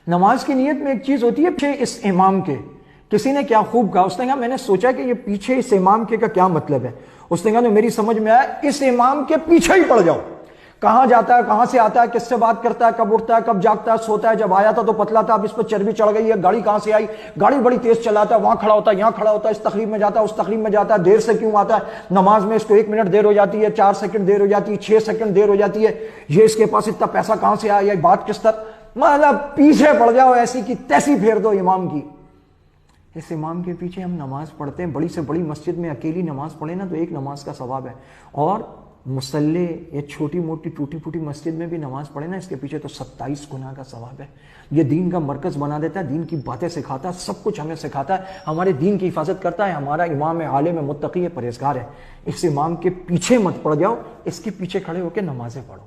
نماز کی نیت میں ایک چیز ہوتی ہے پیچھے اس امام کے. کسی نے کیا خوب کہا, اس نے کہا میں نے سوچا کہ یہ پیچھے اس امام کے کا کیا مطلب ہے. اس نے کہا تو میری سمجھ میں آیا, اس امام کے پیچھے ہی پڑ جاؤ. کہاں جاتا ہے, کہاں سے آتا ہے, کس سے بات کرتا ہے, کب اٹھتا ہے, کب جاگتا ہے, سوتا ہے. جب آیا تھا تو پتلا تھا, اب اس پر چربی چڑھ گئی ہے, گاڑی کہاں سے آئی, گاڑی بڑی تیز چلاتا ہے, وہاں کھڑا ہوتا ہے, یہاں کھڑا ہوتا ہے, اس تقریب میں جاتا ہے, اس تقریب میں جاتا ہے, دیر سے کیوں آتا ہے, نماز میں اس کو 1 منٹ دیر ہو جاتی ہے, 4 سیکنڈ دیر ہو جاتی ہے, 6 سیکنڈ دیر ہو جاتی ہے, یہ اس کے پاس اتنا پیسہ کہاں سے آیا, یہ بات کس طرح. مطلب پیچھے پڑ جاؤ, ایسی کی تیسی پھیر دو امام کی. اس امام کے پیچھے ہم نماز پڑھتے ہیں, بڑی سے بڑی مسجد میں اکیلی نماز پڑھیں نا تو 1 نماز کا ثواب ہے, اور مصلی یا چھوٹی موٹی ٹوٹی پھوٹی مسجد میں بھی نماز پڑھے نا, اس کے پیچھے تو 27 گناہ کا ثواب ہے. یہ دین کا مرکز بنا دیتا ہے, دین کی باتیں سکھاتا ہے, سب کچھ ہمیں سکھاتا ہے, ہمارے دین کی حفاظت کرتا ہے. ہمارا امام عالم متقی ہے, پرہیزگار ہے. اس امام کے پیچھے مت پڑ جاؤ, اس کے پیچھے کھڑے ہو کے نمازیں پڑھو.